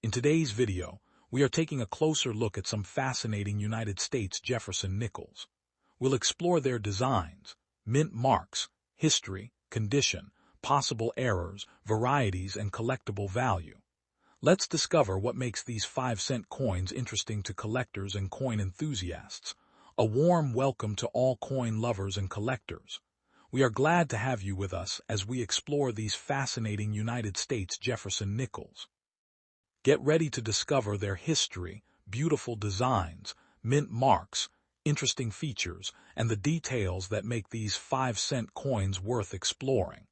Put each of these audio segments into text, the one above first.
In today's video, we are taking a closer look at some fascinating United States Jefferson Nickels. We'll explore their designs, mint marks, history, condition, possible errors, varieties, and collectible value. Let's discover what makes these 5-cent coins interesting to collectors and coin enthusiasts. A warm welcome to all coin lovers and collectors. We are glad to have you with us as we explore these fascinating United States Jefferson Nickels. Get ready to discover their history, beautiful designs, mint marks, interesting features, and the details that make these 5-cent coins worth exploring.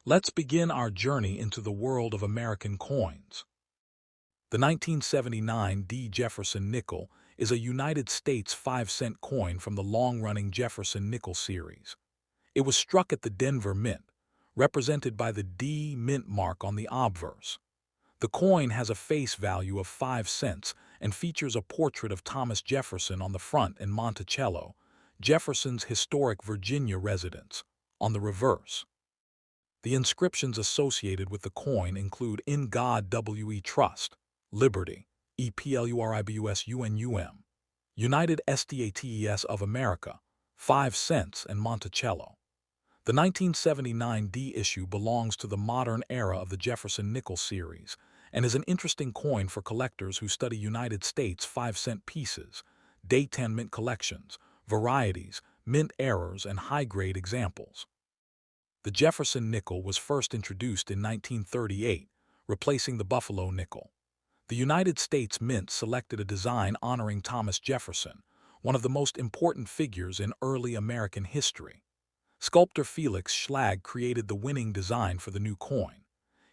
Let's begin our journey into the world of American coins. The 1979 D. Jefferson nickel is a United States 5-cent coin from the long-running Jefferson nickel series. It was struck at the Denver Mint, represented by the D mint mark on the obverse. The coin has a face value of 5 cents and features a portrait of Thomas Jefferson on the front and Monticello, Jefferson's historic Virginia residence, on the reverse. The inscriptions associated with the coin include "In God We Trust," "Liberty," "EPLURIBUS UNUM," "United States of America," 5 cents, and Monticello. The 1979 D issue belongs to the modern era of the Jefferson nickel series and is an interesting coin for collectors who study United States 5-cent pieces, date and mint collections, varieties, mint errors, and high-grade examples. The Jefferson nickel was first introduced in 1938, replacing the Buffalo nickel. The United States Mint selected a design honoring Thomas Jefferson, one of the most important figures in early American history. Sculptor Felix Schlag created the winning design for the new coin.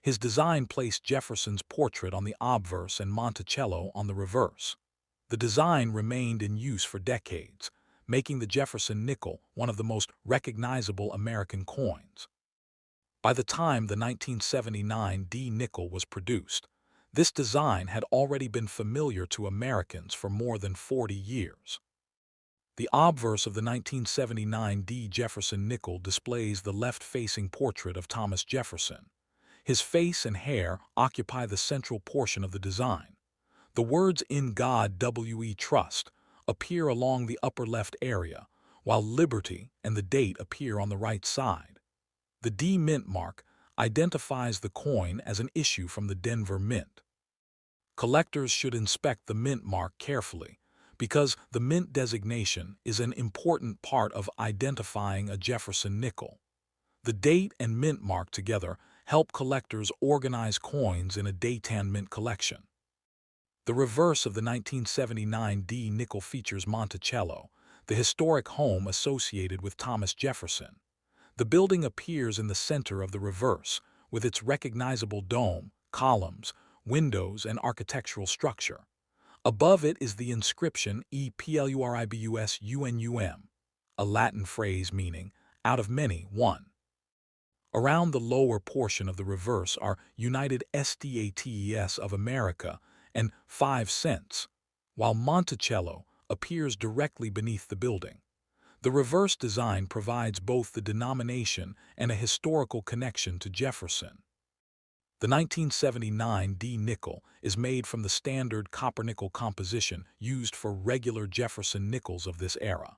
His design placed Jefferson's portrait on the obverse and Monticello on the reverse. The design remained in use for decades, making the Jefferson nickel one of the most recognizable American coins. By the time the 1979 D nickel was produced, this design had already been familiar to Americans for more than 40 years. The obverse of the 1979 D Jefferson nickel displays the left-facing portrait of Thomas Jefferson. His face and hair occupy the central portion of the design. The words "In God We Trust" appear along the upper left area, while "Liberty" and the date appear on the right side. The D mint mark identifies the coin as an issue from the Denver Mint. Collectors should inspect the mint mark carefully, because the mint designation is an important part of identifying a Jefferson nickel. The date and mint mark together help collectors organize coins in a date-and mint collection. The reverse of the 1979 D nickel features Monticello, the historic home associated with Thomas Jefferson. The building appears in the center of the reverse, with its recognizable dome, columns, windows, and architectural structure. Above it is the inscription "EPLURIBUS UNUM," a Latin phrase meaning "out of many, one." Around the lower portion of the reverse are "United States of America" and 5 cents, while Monticello appears directly beneath the building. The reverse design provides both the denomination and a historical connection to Jefferson. The 1979 D nickel is made from the standard copper-nickel composition used for regular Jefferson nickels of this era.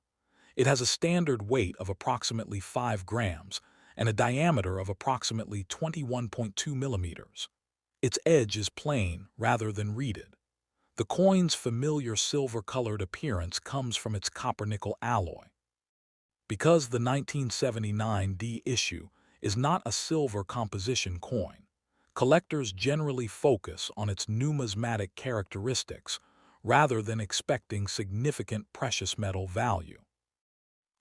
It has a standard weight of approximately 5 grams and a diameter of approximately 21.2 millimeters. Its edge is plain rather than reeded. The coin's familiar silver-colored appearance comes from its copper-nickel alloy. Because the 1979 D issue is not a silver composition coin, collectors generally focus on its numismatic characteristics rather than expecting significant precious metal value.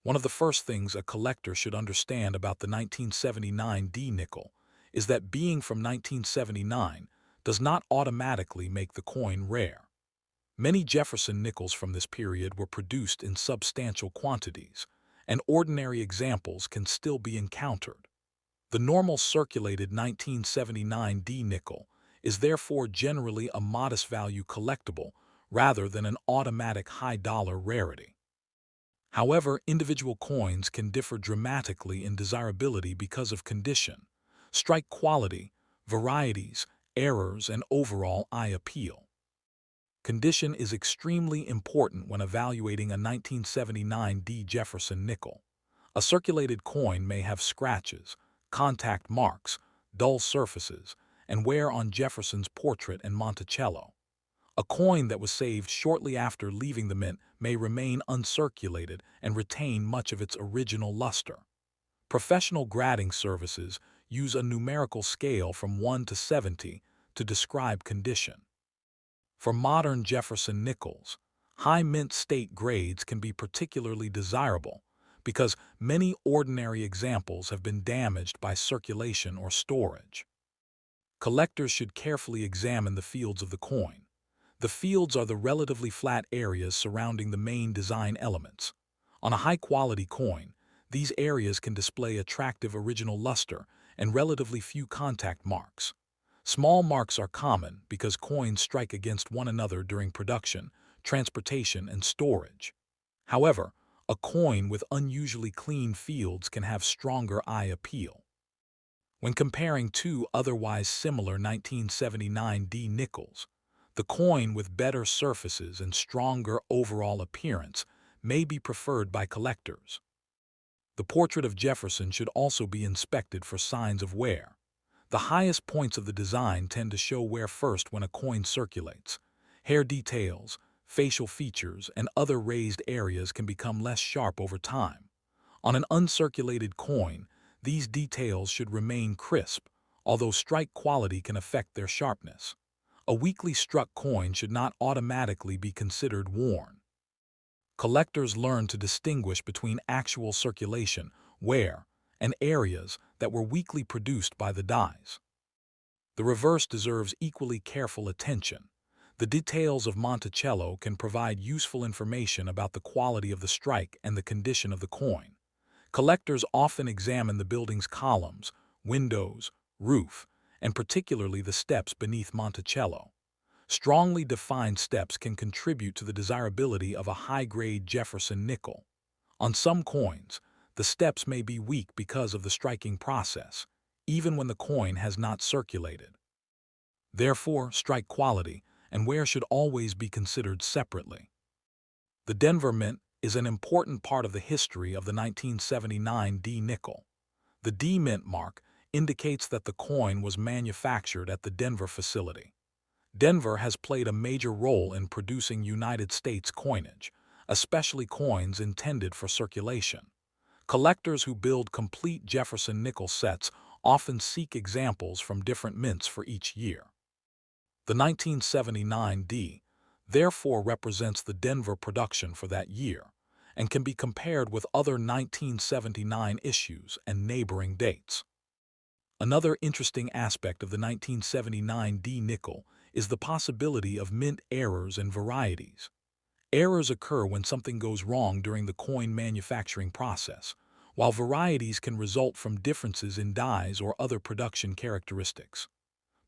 One of the first things a collector should understand about the 1979 D nickel is that being from 1979 does not automatically make the coin rare. Many Jefferson nickels from this period were produced in substantial quantities, and ordinary examples can still be encountered. The normal circulated 1979 D nickel is therefore generally a modest value collectible rather than an automatic high-dollar rarity. However, individual coins can differ dramatically in desirability because of condition, strike quality, varieties, errors, and overall eye appeal. Condition is extremely important when evaluating a 1979 D. Jefferson nickel. A circulated coin may have scratches, contact marks, dull surfaces, and wear on Jefferson's portrait and Monticello. A coin that was saved shortly after leaving the mint may remain uncirculated and retain much of its original luster. Professional grading services use a numerical scale from 1 to 70 to describe condition. For modern Jefferson nickels, high mint state grades can be particularly desirable because many ordinary examples have been damaged by circulation or storage. Collectors should carefully examine the fields of the coin. The fields are the relatively flat areas surrounding the main design elements. On a high-quality coin, these areas can display attractive original luster and relatively few contact marks. Small marks are common because coins strike against one another during production, transportation, and storage. However, a coin with unusually clean fields can have stronger eye appeal. When comparing two otherwise similar 1979 D nickels, the coin with better surfaces and stronger overall appearance may be preferred by collectors. The portrait of Jefferson should also be inspected for signs of wear. The highest points of the design tend to show wear first when a coin circulates. Hair details, facial features, and other raised areas can become less sharp over time. On an uncirculated coin, these details should remain crisp, although strike quality can affect their sharpness. A weakly struck coin should not automatically be considered worn. Collectors learn to distinguish between actual circulation, wear, and areas that were weakly produced by the dies. The reverse deserves equally careful attention. The details of Monticello can provide useful information about the quality of the strike and the condition of the coin. Collectors often examine the building's columns, windows, roof, and particularly the steps beneath Monticello. Strongly defined steps can contribute to the desirability of a high-grade Jefferson nickel. On some coins, the steps may be weak because of the striking process, even when the coin has not circulated. Therefore, strike quality and wear should always be considered separately. The Denver Mint is an important part of the history of the 1979 D nickel. The D Mint mark indicates that the coin was manufactured at the Denver facility. Denver has played a major role in producing United States coinage, especially coins intended for circulation. Collectors who build complete Jefferson nickel sets often seek examples from different mints for each year. The 1979 D, therefore, represents the Denver production for that year and can be compared with other 1979 issues and neighboring dates. Another interesting aspect of the 1979 D nickel is the possibility of mint errors and varieties. Errors occur when something goes wrong during the coin manufacturing process, while varieties can result from differences in dies or other production characteristics.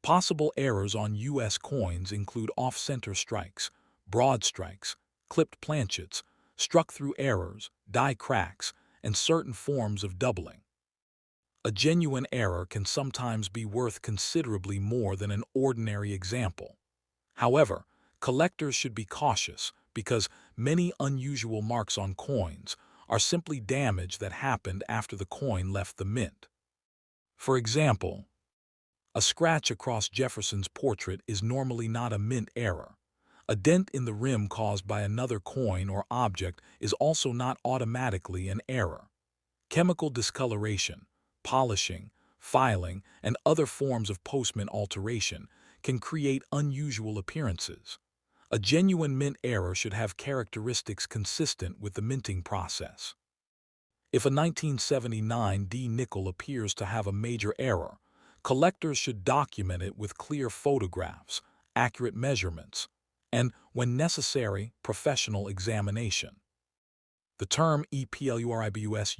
Possible errors on U.S. coins include off-center strikes, broad strikes, clipped planchets, struck-through errors, die cracks, and certain forms of doubling. A genuine error can sometimes be worth considerably more than an ordinary example. However, collectors should be cautious because many unusual marks on coins are simply damage that happened after the coin left the mint. For example, a scratch across Jefferson's portrait is normally not a mint error. A dent in the rim caused by another coin or object is also not automatically an error. Chemical discoloration, polishing, filing, and other forms of post-mint alteration can create unusual appearances. A genuine mint error should have characteristics consistent with the minting process. If a 1979 D nickel appears to have a major error, collectors should document it with clear photographs, accurate measurements, and, when necessary, professional examination. The term epluribus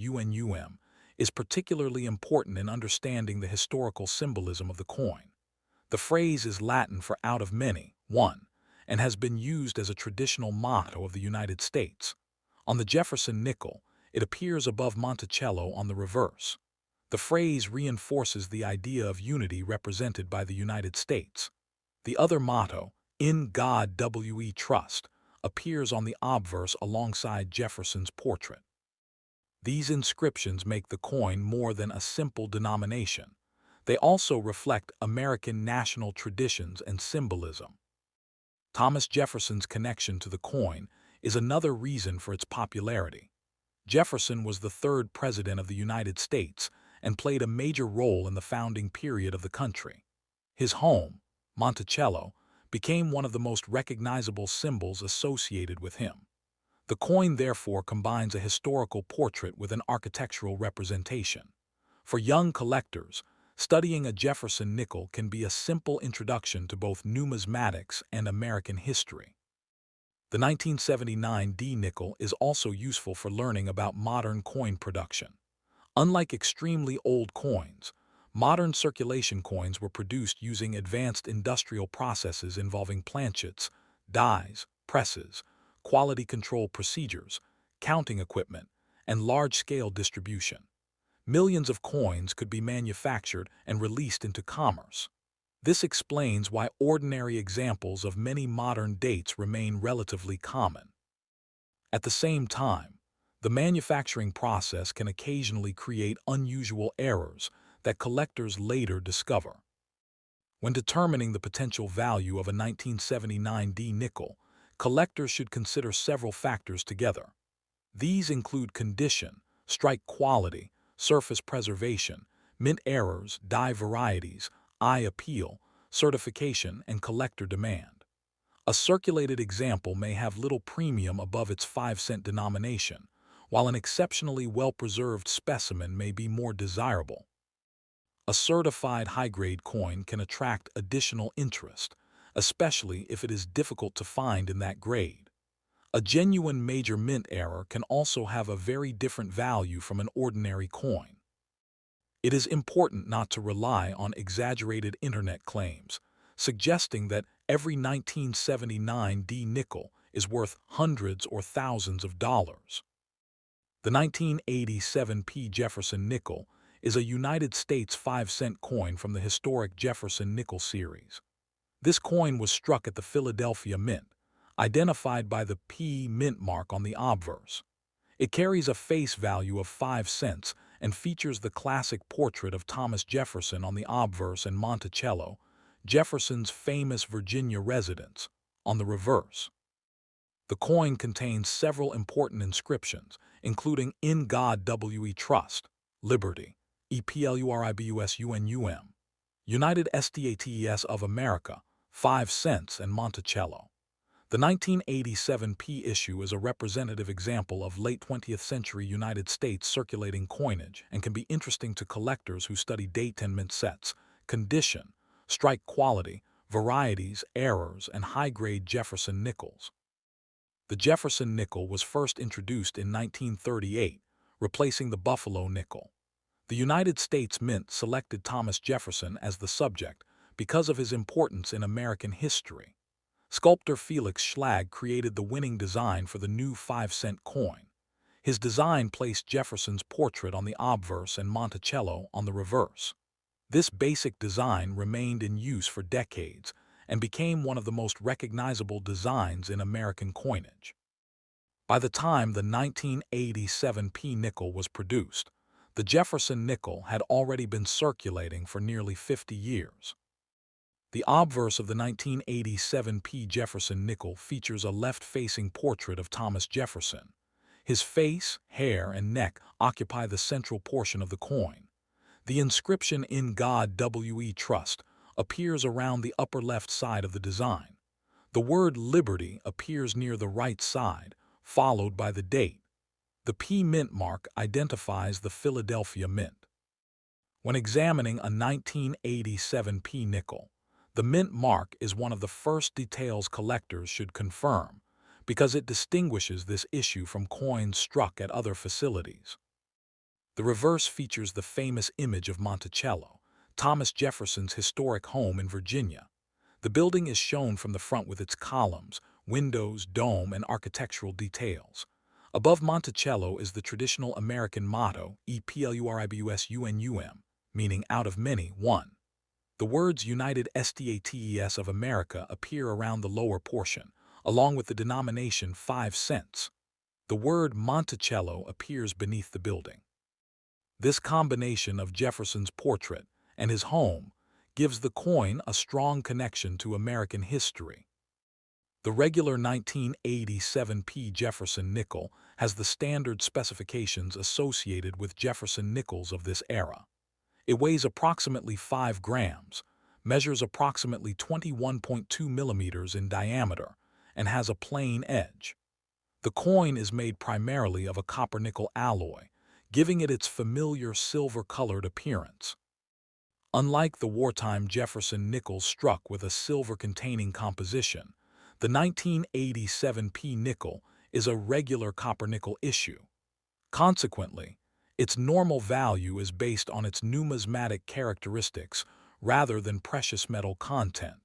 is particularly important in understanding the historical symbolism of the coin. The phrase is Latin for out of many, one, and has been used as a traditional motto of the United States. On the Jefferson nickel, it appears above Monticello on the reverse. The phrase reinforces the idea of unity represented by the United States. The other motto, "In God We Trust," appears on the obverse alongside Jefferson's portrait. These inscriptions make the coin more than a simple denomination. They also reflect American national traditions and symbolism. Thomas Jefferson's connection to the coin is another reason for its popularity. Jefferson was the third president of the United States and played a major role in the founding period of the country. His home, Monticello, became one of the most recognizable symbols associated with him. The coin therefore combines a historical portrait with an architectural representation. For young collectors, studying a Jefferson nickel can be a simple introduction to both numismatics and American history. The 1979 D nickel is also useful for learning about modern coin production. Unlike extremely old coins, modern circulation coins were produced using advanced industrial processes involving planchets, dies, presses, quality control procedures, counting equipment, and large-scale distribution. Millions of coins could be manufactured and released into commerce. This explains why ordinary examples of many modern dates remain relatively common. At the same time, the manufacturing process can occasionally create unusual errors that collectors later discover. When determining the potential value of a 1979 D nickel, collectors should consider several factors together. These include condition, strike quality, surface preservation, mint errors, die varieties, eye appeal, certification, and collector demand. A circulated example may have little premium above its 5-cent denomination, while an exceptionally well-preserved specimen may be more desirable. A certified high-grade coin can attract additional interest, especially if it is difficult to find in that grade. A genuine major mint error can also have a very different value from an ordinary coin. It is important not to rely on exaggerated internet claims, suggesting that every 1979 D nickel is worth hundreds or thousands of dollars. The 1987 P Jefferson nickel is a United States 5-cent coin from the historic Jefferson nickel series. This coin was struck at the Philadelphia Mint, identified by the P mint mark on the obverse. It carries a face value of 5 cents and features the classic portrait of Thomas Jefferson on the obverse and Monticello, Jefferson's famous Virginia residence, on the reverse. The coin contains several important inscriptions, including "In God We Trust," "Liberty," "EPLURIBUSUNUM," "United States of America," 5 cents, and Monticello. The 1987 P issue is a representative example of late 20th century United States circulating coinage and can be interesting to collectors who study date and mint sets, condition, strike quality, varieties, errors, and high-grade Jefferson nickels. The Jefferson nickel was first introduced in 1938, replacing the Buffalo nickel. The United States Mint selected Thomas Jefferson as the subject because of his importance in American history. Sculptor Felix Schlag created the winning design for the new 5-cent coin. His design placed Jefferson's portrait on the obverse and Monticello on the reverse. This basic design remained in use for decades and became one of the most recognizable designs in American coinage. By the time the 1987 P nickel was produced, the Jefferson nickel had already been circulating for nearly 50 years. The obverse of the 1987 P Jefferson nickel features a left-facing portrait of Thomas Jefferson. His face, hair, and neck occupy the central portion of the coin. The inscription "In God We Trust" appears around the upper left side of the design. The word "Liberty" appears near the right side, followed by the date. The P mint mark identifies the Philadelphia Mint. When examining a 1987 P nickel, the mint mark is one of the first details collectors should confirm, because it distinguishes this issue from coins struck at other facilities. The reverse features the famous image of Monticello, Thomas Jefferson's historic home in Virginia. The building is shown from the front with its columns, windows, dome, and architectural details. Above Monticello is the traditional American motto, EPLURIBUSUNUM, meaning out of many, one. The words United States of America appear around the lower portion, along with the denomination 5 cents. The word Monticello appears beneath the building. This combination of Jefferson's portrait and his home gives the coin a strong connection to American history. The regular 1987p Jefferson nickel has the standard specifications associated with Jefferson nickels of this era. It weighs approximately 5 grams, measures approximately 21.2 millimeters in diameter, and has a plain edge. The coin is made primarily of a copper-nickel alloy, giving it its familiar silver-colored appearance. Unlike the wartime Jefferson nickel struck with a silver-containing composition, the 1987p nickel is a regular copper-nickel issue. Consequently, its normal value is based on its numismatic characteristics rather than precious metal content.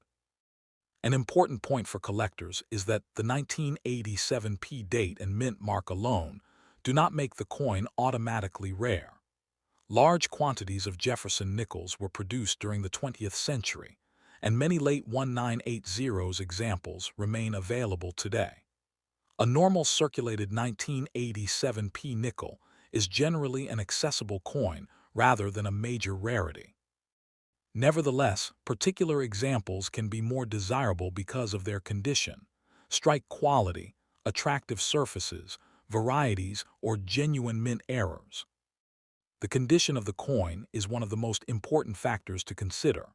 An important point for collectors is that the 1987p date and mint mark alone do not make the coin automatically rare. Large quantities of Jefferson nickels were produced during the 20th century, and many late 1980s examples remain available today. A normal circulated 1987p nickel is generally an accessible coin rather than a major rarity. Nevertheless, particular examples can be more desirable because of their condition, strike quality, attractive surfaces, varieties, or genuine mint errors. The condition of the coin is one of the most important factors to consider.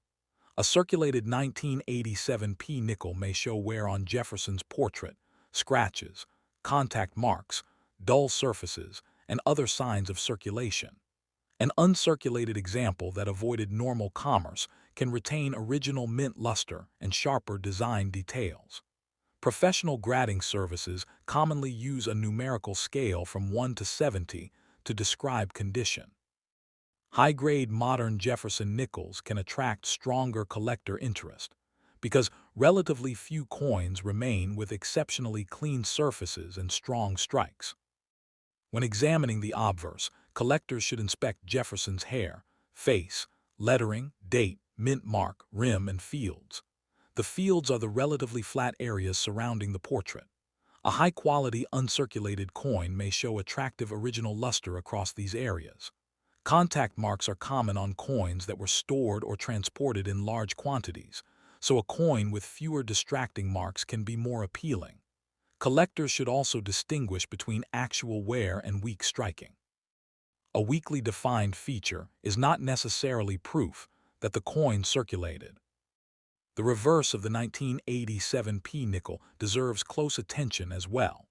A circulated 1987p nickel may show wear on Jefferson's portrait, scratches, contact marks, dull surfaces, and other signs of circulation. An uncirculated example that avoided normal commerce can retain original mint luster and sharper design details. Professional grading services commonly use a numerical scale from 1 to 70 to describe condition. High-grade modern Jefferson nickels can attract stronger collector interest because relatively few coins remain with exceptionally clean surfaces and strong strikes. When examining the obverse, collectors should inspect Jefferson's hair, face, lettering, date, mint mark, rim, and fields. The fields are the relatively flat areas surrounding the portrait. A high-quality uncirculated coin may show attractive original luster across these areas. Contact marks are common on coins that were stored or transported in large quantities, so a coin with fewer distracting marks can be more appealing. Collectors should also distinguish between actual wear and weak striking. A weakly defined feature is not necessarily proof that the coin circulated. The reverse of the 1987p nickel deserves close attention as well.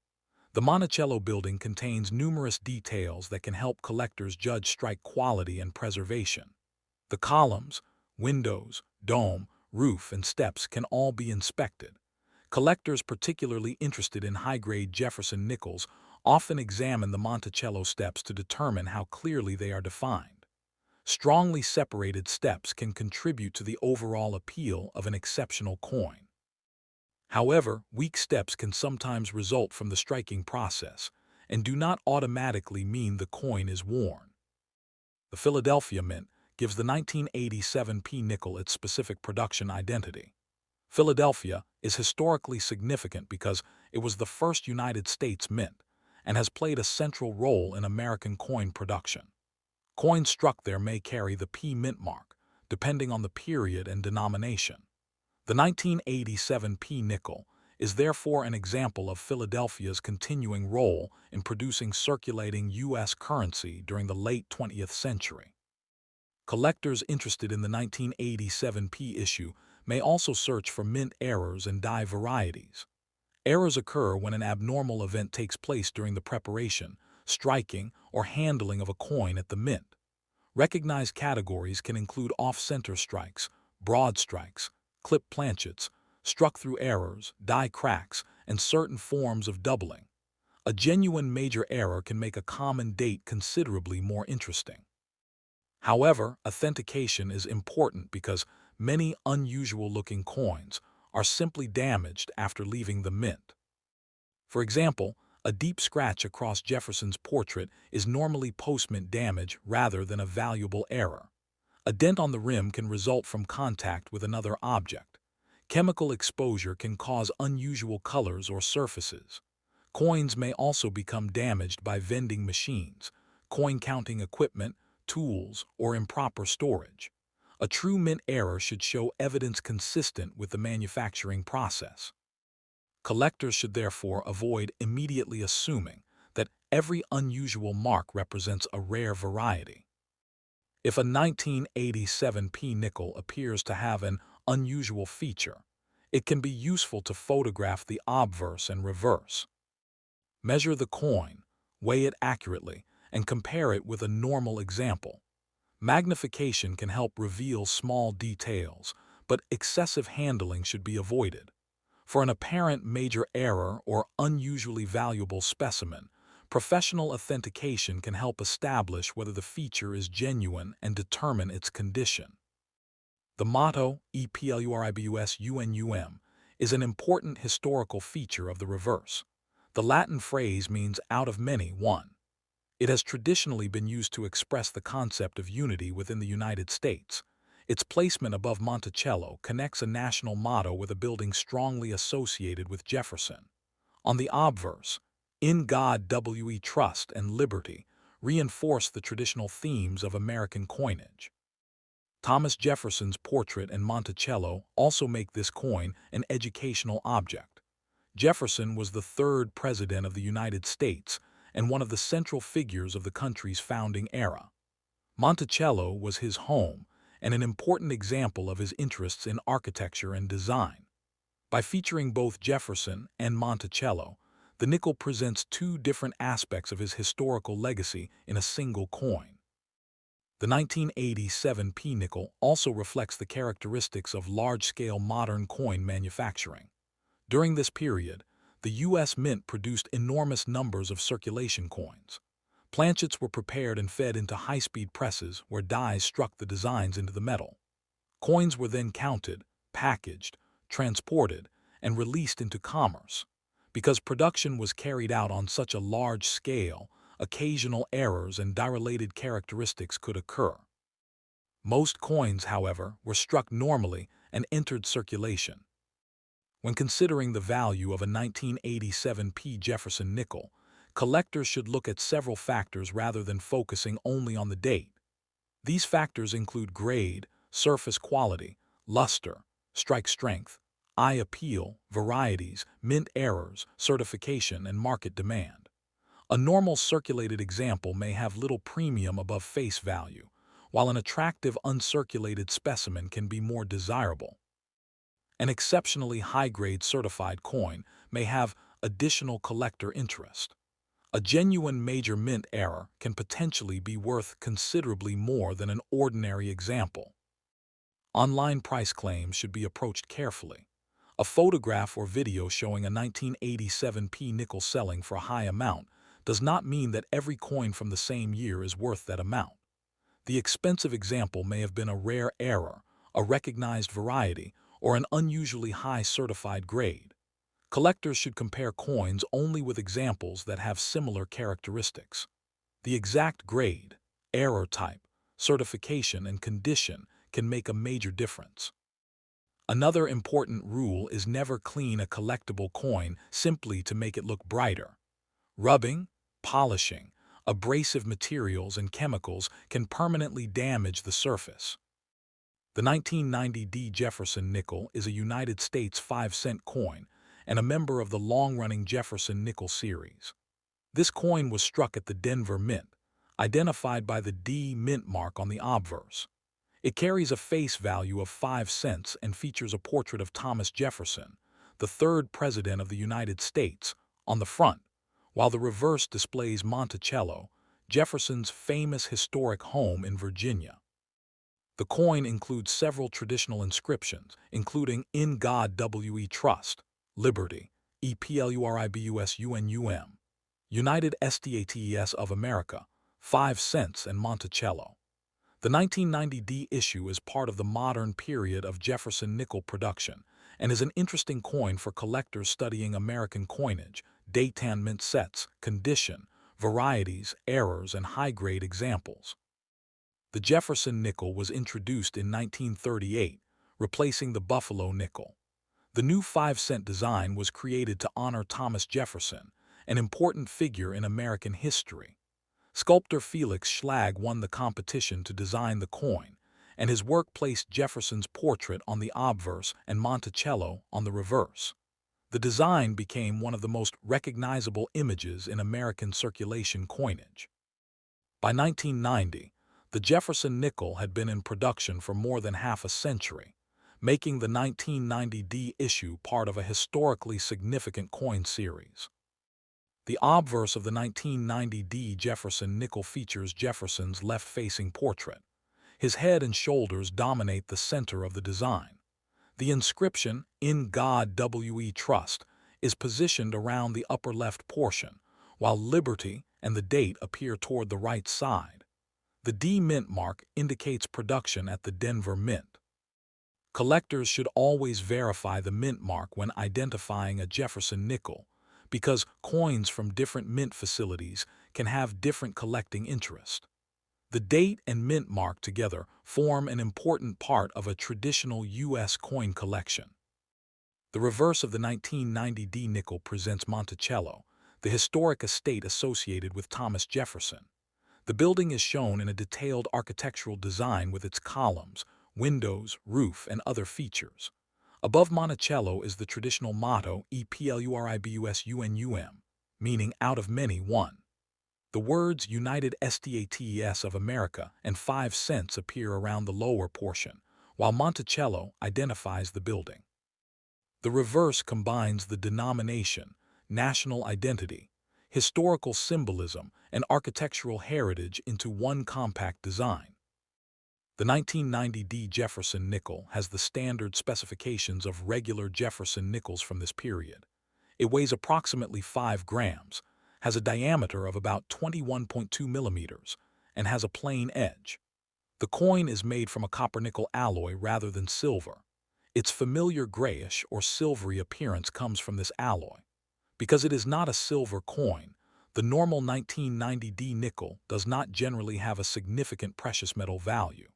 The Monticello building contains numerous details that can help collectors judge strike quality and preservation. The columns, windows, dome, roof, and steps can all be inspected. Collectors particularly interested in high-grade Jefferson nickels often examine the Monticello steps to determine how clearly they are defined. Strongly separated steps can contribute to the overall appeal of an exceptional coin. However, weak steps can sometimes result from the striking process and do not automatically mean the coin is worn. The Philadelphia Mint gives the 1987p nickel its specific production identity. Philadelphia is historically significant because it was the first United States mint and has played a central role in American coin production. Coins struck there may carry the P mint mark, depending on the period and denomination. The 1987p nickel is therefore an example of Philadelphia's continuing role in producing circulating U.S. currency during the late 20th century. Collectors interested in the 1987p issue may also search for mint errors and die varieties. Errors occur when an abnormal event takes place during the preparation, striking, or handling of a coin at the mint. Recognized categories can include off-center strikes, broad strikes, clip planchets, struck through errors, die cracks, and certain forms of doubling. A genuine major error can make a common date considerably more interesting. However, authentication is important because many unusual-looking coins are simply damaged after leaving the mint. For example, A deep scratch across Jefferson's portrait is normally postmint damage rather than a valuable error. A dent on the rim can result from contact with another object. Chemical exposure can cause unusual colors or surfaces. Coins may also become damaged by vending machines, coin-counting equipment, tools, or improper storage. A true mint error should show evidence consistent with the manufacturing process. Collectors should therefore avoid immediately assuming that every unusual mark represents a rare variety. If a 1987 P nickel appears to have an unusual feature, it can be useful to photograph the obverse and reverse. Measure the coin, weigh it accurately, and compare it with a normal example. Magnification can help reveal small details, but excessive handling should be avoided. For an apparent major error or unusually valuable specimen, professional authentication can help establish whether the feature is genuine and determine its condition. The motto, E pluribus unum, is an important historical feature of the reverse. The Latin phrase means out of many, one. It has traditionally been used to express the concept of unity within the United States. Its placement above Monticello connects a national motto with a building strongly associated with Jefferson. On the obverse, "In God we trust" and "Liberty" reinforce the traditional themes of American coinage. Thomas Jefferson's portrait and Monticello also make this coin an educational object. Jefferson was the third president of the United States and one of the central figures of the country's founding era. Monticello was his home and an important example of his interests in architecture and design. By featuring both Jefferson and Monticello, the nickel presents two different aspects of his historical legacy in a single coin. The 1987 P nickel also reflects the characteristics of large-scale modern coin manufacturing. During this period, the U.S. Mint produced enormous numbers of circulation coins. Planchets were prepared and fed into high-speed presses where dies struck the designs into the metal. Coins were then counted, packaged, transported, and released into commerce. Because production was carried out on such a large scale, occasional errors and disrelated characteristics could occur. Most coins, however, were struck normally and entered circulation. When considering the value of a 1987 P Jefferson nickel, collectors should look at several factors rather than focusing only on the date. These factors include grade, surface quality, luster, strike strength, eye appeal, varieties, mint errors, certification, and market demand. A normal circulated example may have little premium above face value, while an attractive uncirculated specimen can be more desirable. An exceptionally high-grade certified coin may have additional collector interest. A genuine major mint error can potentially be worth considerably more than an ordinary example. Online price claims should be approached carefully. A photograph or video showing a 1987 P nickel selling for a high amount does not mean that every coin from the same year is worth that amount. The expensive example may have been a rare error, a recognized variety, or an unusually high certified grade. Collectors should compare coins only with examples that have similar characteristics. The exact grade, error type, certification, and condition can make a major difference. Another important rule is never clean a collectible coin simply to make it look brighter. Rubbing, polishing, abrasive materials, and chemicals can permanently damage the surface. The 1990 D Jefferson nickel is a United States 5-cent coin and a member of the long-running Jefferson nickel series. This coin was struck at the Denver Mint, identified by the D mint mark on the obverse. It carries a face value of 5 cents and features a portrait of Thomas Jefferson, the third president of the United States, on the front, while the reverse displays Monticello, Jefferson's famous historic home in Virginia. The coin includes several traditional inscriptions, including "In God we trust," "Liberty," "E pluribus unum," "United States of America," 5 cents, and Monticello. The 1990 D issue is part of the modern period of Jefferson nickel production and is an interesting coin for collectors studying American coinage, date-tan mint sets, condition, varieties, errors, and high-grade examples. The Jefferson nickel was introduced in 1938, replacing the Buffalo nickel. The new 5-cent design was created to honor Thomas Jefferson, an important figure in American history. Sculptor Felix Schlag won the competition to design the coin, and his work placed Jefferson's portrait on the obverse and Monticello on the reverse. The design became one of the most recognizable images in American circulation coinage. By 1990, the Jefferson nickel had been in production for more than half a century, making the 1990D issue part of a historically significant coin series. The obverse of the 1990D Jefferson nickel features Jefferson's left-facing portrait. His head and shoulders dominate the center of the design. The inscription, "In God We Trust," is positioned around the upper left portion, while Liberty and the date appear toward the right side. The D mint mark indicates production at the Denver Mint. Collectors should always verify the mint mark when identifying a Jefferson nickel, because coins from different mint facilities can have different collecting interest. The date and mint mark together form an important part of a traditional U.S. coin collection. The reverse of the 1990D nickel presents Monticello, the historic estate associated with Thomas Jefferson. The building is shown in a detailed architectural design with its columns, windows, roof, and other features. Above Monticello is the traditional motto EPLURIBUSUNUM, meaning out of many, one. The words United States of America and 5 cents appear around the lower portion, while Monticello identifies the building. The reverse combines the denomination, national identity, historical symbolism, and architectural heritage into one compact design. The 1990D Jefferson nickel has the standard specifications of regular Jefferson nickels from this period. It weighs approximately 5 grams, has a diameter of about 21.2 millimeters, and has a plain edge. The coin is made from a copper-nickel alloy rather than silver. Its familiar grayish or silvery appearance comes from this alloy. Because it is not a silver coin, the normal 1990D nickel does not generally have a significant precious metal value.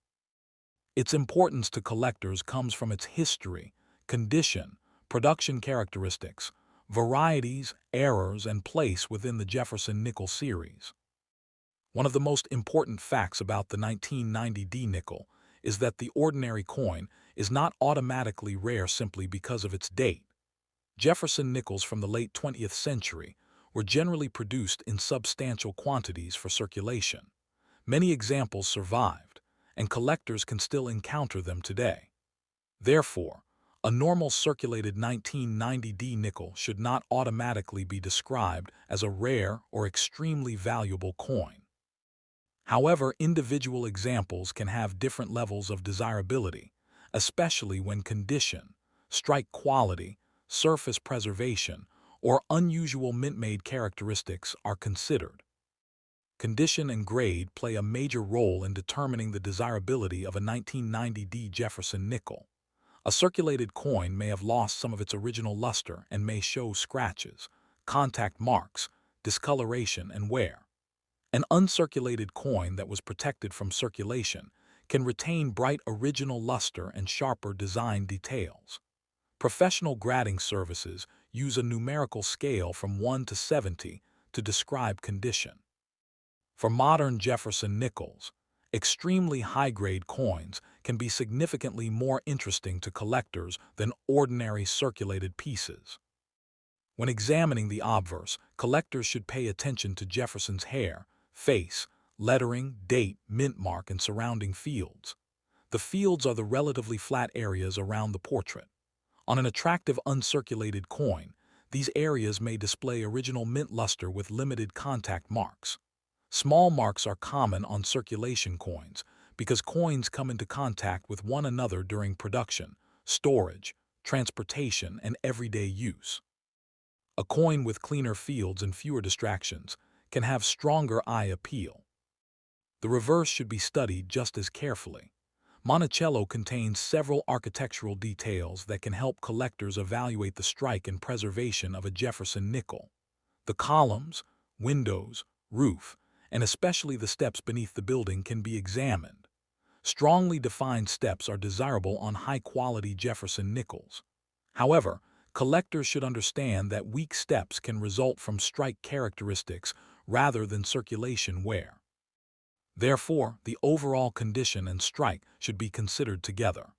Its importance to collectors comes from its history, condition, production characteristics, varieties, errors, and place within the Jefferson nickel series. One of the most important facts about the 1990D nickel is that the ordinary coin is not automatically rare simply because of its date. Jefferson nickels from the late 20th century were generally produced in substantial quantities for circulation. Many examples survived, and collectors can still encounter them today. Therefore, a normal circulated 1990D nickel should not automatically be described as a rare or extremely valuable coin. However, individual examples can have different levels of desirability, especially when condition, strike quality, surface preservation, or unusual mint-made characteristics are considered. Condition and grade play a major role in determining the desirability of a 1990D Jefferson nickel. A circulated coin may have lost some of its original luster and may show scratches, contact marks, discoloration, and wear. An uncirculated coin that was protected from circulation can retain bright original luster and sharper design details. Professional grading services use a numerical scale from 1 to 70 to describe condition. For modern Jefferson nickels, extremely high-grade coins can be significantly more interesting to collectors than ordinary circulated pieces. When examining the obverse, collectors should pay attention to Jefferson's hair, face, lettering, date, mint mark, and surrounding fields. The fields are the relatively flat areas around the portrait. On an attractive uncirculated coin, these areas may display original mint luster with limited contact marks. Small marks are common on circulation coins because coins come into contact with one another during production, storage, transportation, and everyday use. A coin with cleaner fields and fewer distractions can have stronger eye appeal. The reverse should be studied just as carefully. Monticello contains several architectural details that can help collectors evaluate the strike and preservation of a Jefferson nickel. The columns, windows, roof, and especially the steps beneath the building can be examined. Strongly defined steps are desirable on high-quality Jefferson nickels. However, collectors should understand that weak steps can result from strike characteristics rather than circulation wear. Therefore, the overall condition and strike should be considered together.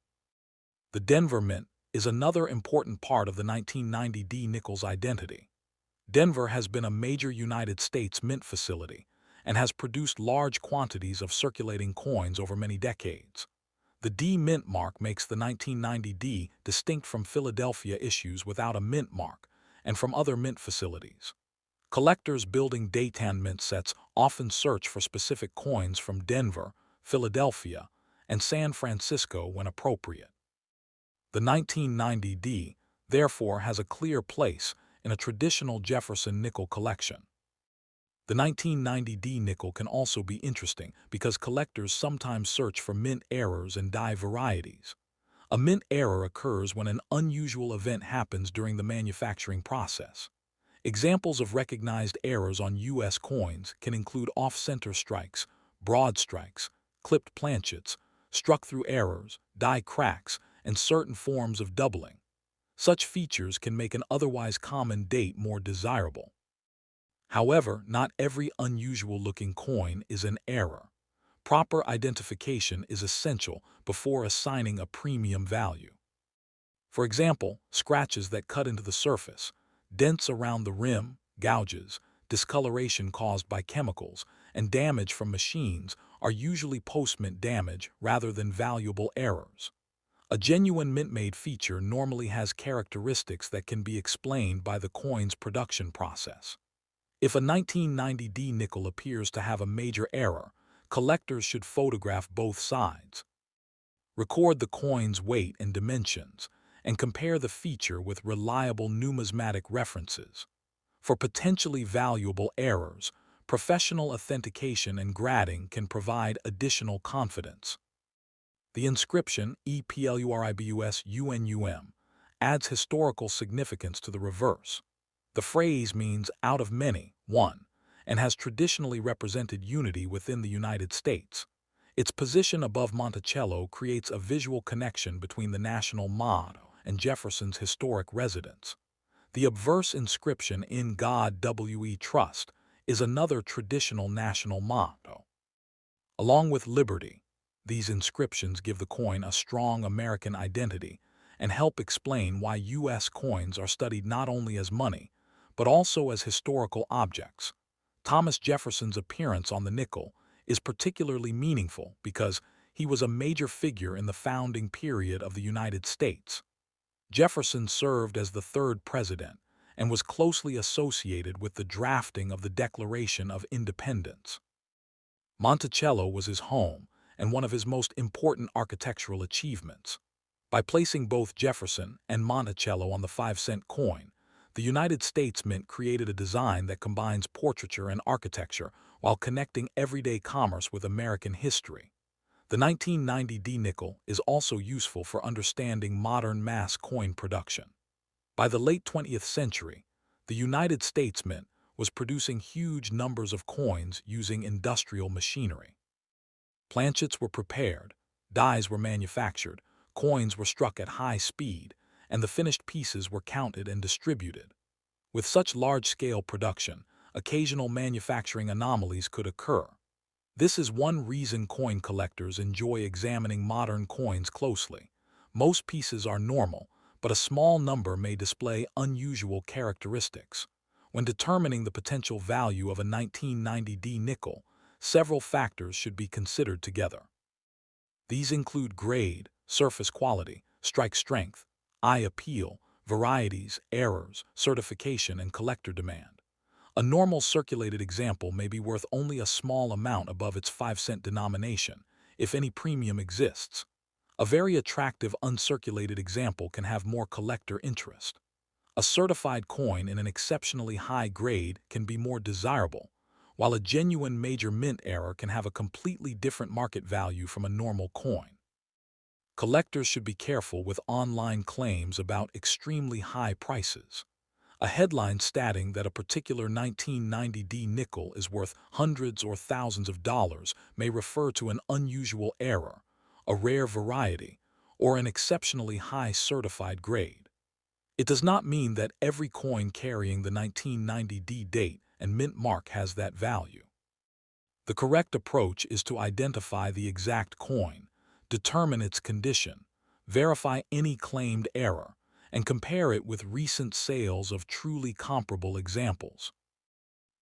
The Denver Mint is another important part of the 1990 D Nickels identity. Denver has been a major United States mint facility and has produced large quantities of circulating coins over many decades. The D mint mark makes the 1990 D distinct from Philadelphia issues without a mint mark and from other mint facilities. Collectors building Dayton mint sets often search for specific coins from Denver, Philadelphia, and San Francisco when appropriate. The 1990 D, therefore, has a clear place in a traditional Jefferson nickel collection. The 1990 D nickel can also be interesting because collectors sometimes search for mint errors and die varieties. A mint error occurs when an unusual event happens during the manufacturing process. Examples of recognized errors on U.S. coins can include off-center strikes, broad strikes, clipped planchets, struck-through errors, die cracks, and certain forms of doubling. Such features can make an otherwise common date more desirable. However, not every unusual-looking coin is an error. Proper identification is essential before assigning a premium value. For example, scratches that cut into the surface, dents around the rim, gouges, discoloration caused by chemicals, and damage from machines are usually post-mint damage rather than valuable errors. A genuine mint-made feature normally has characteristics that can be explained by the coin's production process. If a 1990 D nickel appears to have a major error, collectors should photograph both sides. Record the coin's weight and dimensions, and compare the feature with reliable numismatic references. For potentially valuable errors, professional authentication and grading can provide additional confidence. The inscription EPLURIBUSUNUM adds historical significance to the reverse. The phrase means out of many, one, and has traditionally represented unity within the United States. Its position above Monticello creates a visual connection between the national motto and Jefferson's historic residence. The obverse inscription "In God We Trust" is another traditional national motto. Along with liberty, these inscriptions give the coin a strong American identity and help explain why U.S. coins are studied not only as money, but also as historical objects. Thomas Jefferson's appearance on the nickel is particularly meaningful because he was a major figure in the founding period of the United States. Jefferson served as the third president and was closely associated with the drafting of the Declaration of Independence. Monticello was his home and one of his most important architectural achievements. By placing both Jefferson and Monticello on the 5-cent coin, the United States Mint created a design that combines portraiture and architecture while connecting everyday commerce with American history. The 1990 D nickel is also useful for understanding modern mass coin production. By the late 20th century, the United States Mint was producing huge numbers of coins using industrial machinery. Planchets were prepared, dies were manufactured, coins were struck at high speed, and the finished pieces were counted and distributed. With such large-scale production, occasional manufacturing anomalies could occur. This is one reason coin collectors enjoy examining modern coins closely. Most pieces are normal, but a small number may display unusual characteristics. When determining the potential value of a 1990 D nickel, several factors should be considered together. These include grade, surface quality, strike strength, eye appeal, varieties, errors, certification, and collector demand. A normal circulated example may be worth only a small amount above its 5-cent denomination, if any premium exists. A very attractive uncirculated example can have more collector interest. A certified coin in an exceptionally high grade can be more desirable, while a genuine major mint error can have a completely different market value from a normal coin. Collectors should be careful with online claims about extremely high prices. A headline stating that a particular 1990 D nickel is worth hundreds or thousands of dollars may refer to an unusual error, a rare variety, or an exceptionally high certified grade. It does not mean that every coin carrying the 1990 D date and mint mark has that value. The correct approach is to identify the exact coin, determine its condition, verify any claimed error, and compare it with recent sales of truly comparable examples.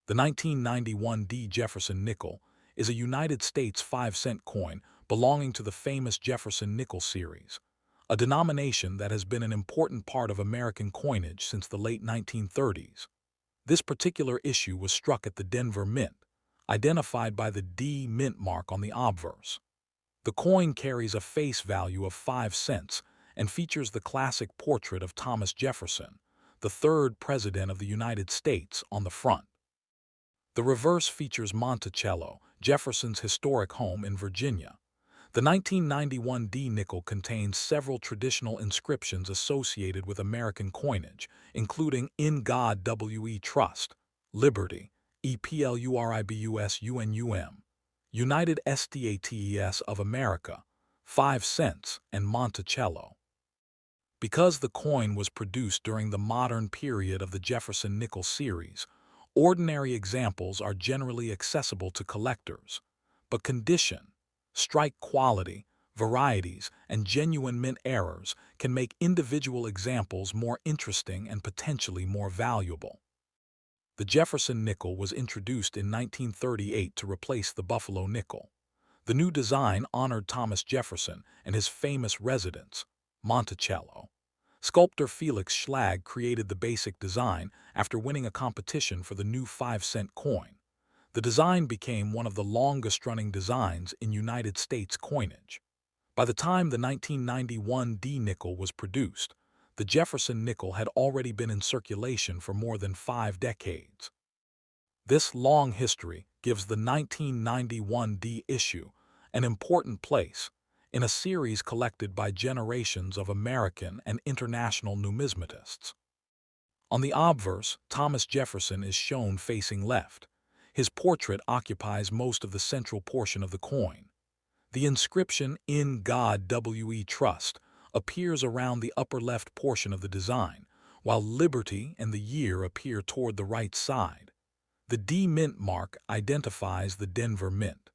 The 1991 D Jefferson nickel is a United States 5-cent coin belonging to the famous Jefferson Nickels series, a denomination that has been an important part of American coinage since the late 1930s. This particular issue was struck at the Denver Mint, identified by the D mint mark on the obverse. The coin carries a face value of 5 cents and features the classic portrait of Thomas Jefferson, the third President of the United States, on the front. The reverse features Monticello, Jefferson's historic home in Virginia. The 1991 D nickel contains several traditional inscriptions associated with American coinage, including "In God We Trust," "Liberty," "EPLURIBUS UNUM," "United States of America," 5 cents, and Monticello. Because the coin was produced during the modern period of the Jefferson Nickels series, ordinary examples are generally accessible to collectors, but condition, strike quality, varieties, and genuine mint errors can make individual examples more interesting and potentially more valuable. The Jefferson nickel was introduced in 1938 to replace the Buffalo nickel. The new design honored Thomas Jefferson and his famous residence, Monticello. Sculptor Felix Schlag created the basic design after winning a competition for the new 5-cent coin. The design became one of the longest-running designs in United States coinage. By the time the 1991 D nickel was produced, the Jefferson nickel had already been in circulation for more than 5 decades. This long history gives the 1991 D issue an important place in a series collected by generations of American and international numismatists. On the obverse, Thomas Jefferson is shown facing left. His portrait occupies most of the central portion of the coin. The inscription "In God We Trust" appears around the upper left portion of the design, while liberty and the year appear toward the right side. The D mint mark identifies the Denver Mint.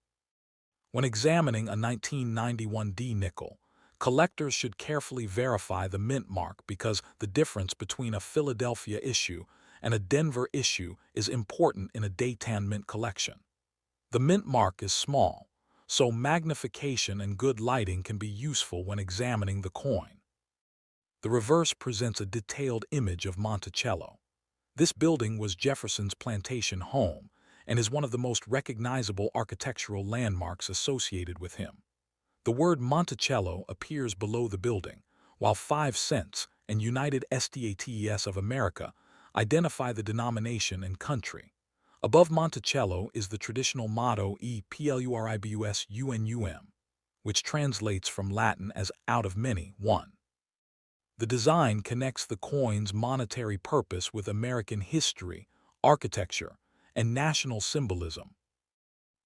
When examining a 1991 D nickel, collectors should carefully verify the mint mark because the difference between a Philadelphia issue and a Denver issue is important in a Dayton mint collection. The mint mark is small, so magnification and good lighting can be useful when examining the coin. The reverse presents a detailed image of Monticello. This building was Jefferson's plantation home and is one of the most recognizable architectural landmarks associated with him. The word Monticello appears below the building, while 5 cents and United States of America identify the denomination and country. Above Monticello is the traditional motto "EPLURIBUS UNUM," which translates from Latin as "out of many, one." The design connects the coin's monetary purpose with American history, architecture, and national symbolism.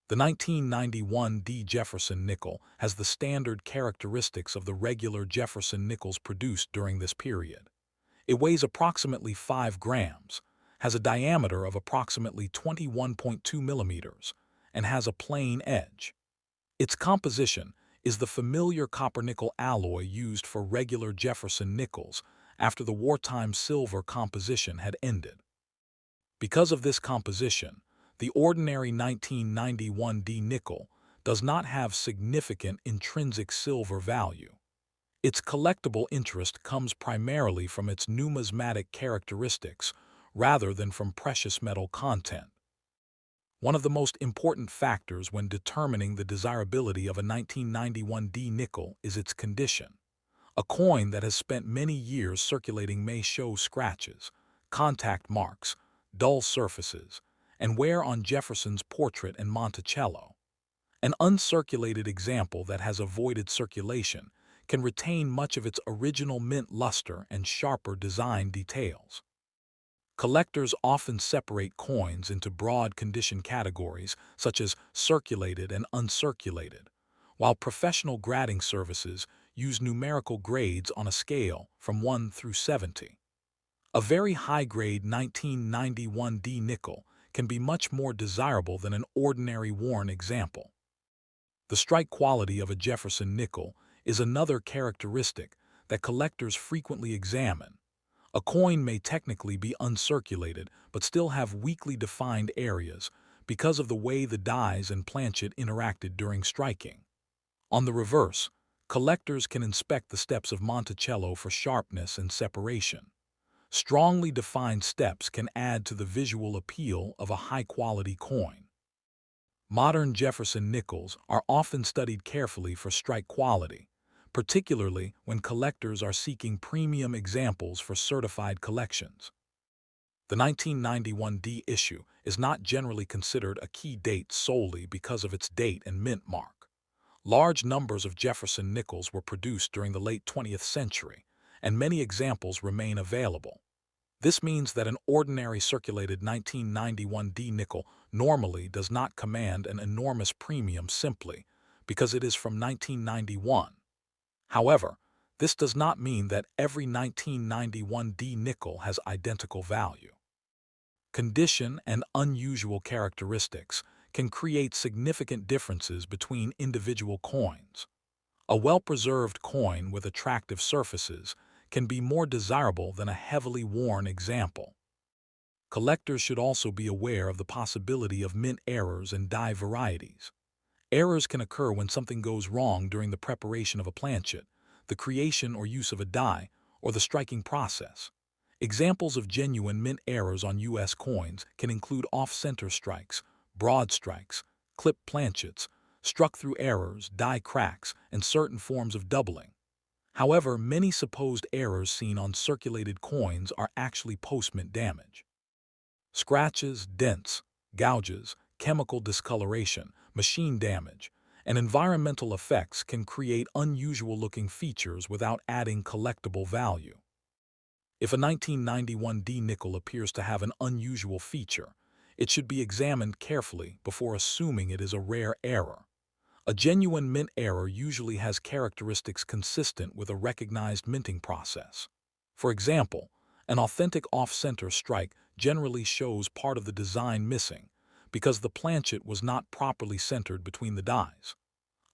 The 1991 D Jefferson nickel has the standard characteristics of the regular Jefferson nickels produced during this period. It weighs approximately 5 grams, has a diameter of approximately 21.2 millimeters, and has a plain edge. Its composition is the familiar copper-nickel alloy used for regular Jefferson nickels after the wartime silver composition had ended. Because of this composition, the ordinary 1991 D nickel does not have significant intrinsic silver value. Its collectible interest comes primarily from its numismatic characteristics rather than from precious metal content. One of the most important factors when determining the desirability of a 1991 D nickel is its condition. A coin that has spent many years circulating may show scratches, contact marks, dull surfaces, and wear on Jefferson's portrait and Monticello. An uncirculated example that has avoided circulation can retain much of its original mint luster and sharper design details. Collectors often separate coins into broad condition categories such as circulated and uncirculated, while professional grading services use numerical grades on a scale from 1 through 70. A very high-grade 1991D nickel can be much more desirable than an ordinary worn example. The strike quality of a Jefferson nickel is another characteristic that collectors frequently examine. A coin may technically be uncirculated but still have weakly defined areas because of the way the dies and planchet interacted during striking. On the reverse, collectors can inspect the steps of Monticello for sharpness and separation. Strongly defined steps can add to the visual appeal of a high-quality coin. Modern Jefferson nickels are often studied carefully for strike quality, particularly when collectors are seeking premium examples for certified collections. The 1991D issue is not generally considered a key date solely because of its date and mint mark. Large numbers of Jefferson nickels were produced during the late 20th century, and many examples remain available. This means that an ordinary circulated 1991D nickel normally does not command an enormous premium simply because it is from 1991. However, this does not mean that every 1991D nickel has identical value. Condition and unusual characteristics can create significant differences between individual coins. A well-preserved coin with attractive surfaces can be more desirable than a heavily worn example. Collectors should also be aware of the possibility of mint errors and die varieties. Errors can occur when something goes wrong during the preparation of a planchet, the creation or use of a die, or the striking process. Examples of genuine mint errors on U.S. coins can include off-center strikes, broad strikes, clipped planchets, struck-through errors, die cracks, and certain forms of doubling. However, many supposed errors seen on circulated coins are actually post-mint damage. Scratches, dents, gouges, chemical discoloration, machine damage, and environmental effects can create unusual-looking features without adding collectible value. If a 1991D nickel appears to have an unusual feature, it should be examined carefully before assuming it is a rare error. A genuine mint error usually has characteristics consistent with a recognized minting process. For example, an authentic off-center strike generally shows part of the design missing because the planchet was not properly centered between the dies.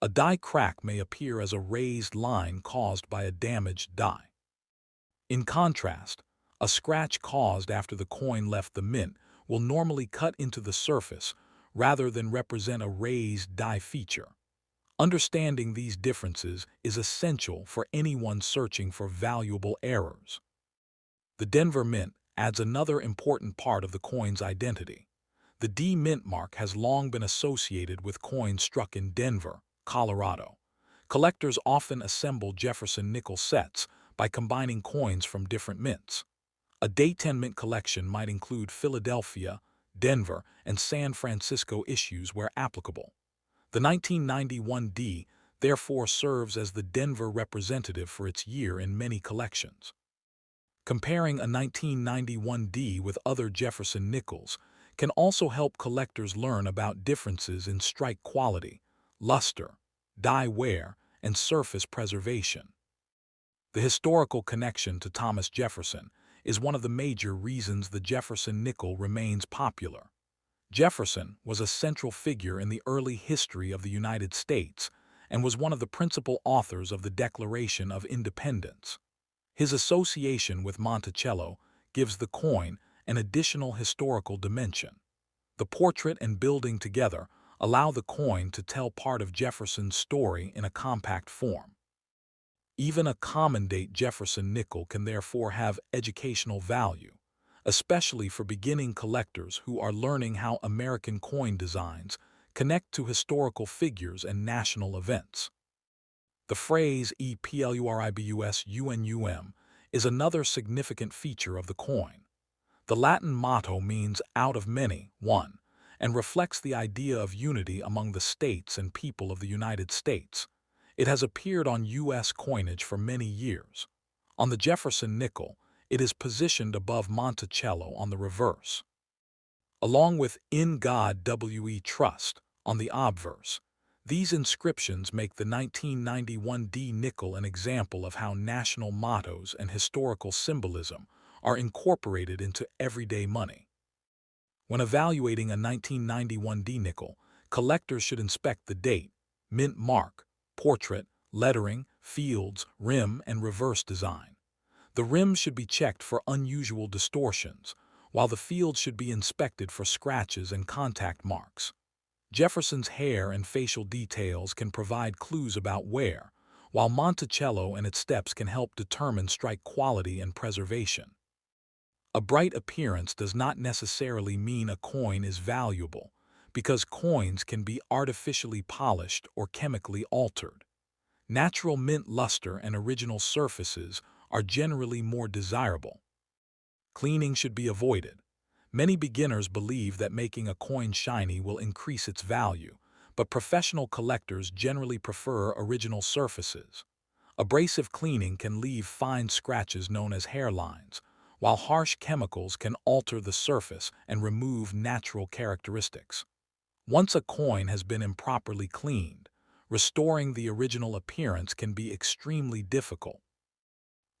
A die crack may appear as a raised line caused by a damaged die. In contrast, a scratch caused after the coin left the mint will normally cut into the surface rather than represent a raised die feature. Understanding these differences is essential for anyone searching for valuable errors. The Denver Mint adds another important part of the coin's identity. The D mint mark has long been associated with coins struck in Denver, Colorado. Collectors often assemble Jefferson nickel sets by combining coins from different mints. A day 10 mint collection might include Philadelphia, Denver, and San Francisco issues where applicable. The 1991D therefore serves as the Denver representative for its year in many collections. Comparing a 1991D with other Jefferson nickels can also help collectors learn about differences in strike quality, luster, die wear, and surface preservation. The historical connection to Thomas Jefferson is one of the major reasons the Jefferson nickel remains popular. Jefferson was a central figure in the early history of the United States and was one of the principal authors of the Declaration of Independence. His association with Monticello gives the coin an additional historical dimension. The portrait and building together allow the coin to tell part of Jefferson's story in a compact form. Even a common-date Jefferson nickel can therefore have educational value, especially for beginning collectors who are learning how American coin designs connect to historical figures and national events. The phrase "epluribus is another significant feature of the coin. The Latin motto means out of many, one, and reflects the idea of unity among the states and people of the United States. It has appeared on U.S. coinage for many years. On the Jefferson nickel, It is positioned above Monticello on the reverse, along with In God We Trust on the obverse. These inscriptions make the 1991 D nickel an example of how national mottos and historical symbolism are incorporated into everyday money. When evaluating a 1991 D nickel, collectors should inspect the date, mint mark, portrait, lettering, fields, rim, and reverse design. The rim should be checked for unusual distortions, while the field should be inspected for scratches and contact marks. Jefferson's hair and facial details can provide clues about wear, while Monticello and its steps can help determine strike quality and preservation. A bright appearance does not necessarily mean a coin is valuable, because coins can be artificially polished or chemically altered. Natural mint luster and original surfaces are generally more desirable. Cleaning should be avoided. Many beginners believe that making a coin shiny will increase its value, but professional collectors generally prefer original surfaces. Abrasive cleaning can leave fine scratches known as hairlines, while harsh chemicals can alter the surface and remove natural characteristics. Once a coin has been improperly cleaned, restoring the original appearance can be extremely difficult.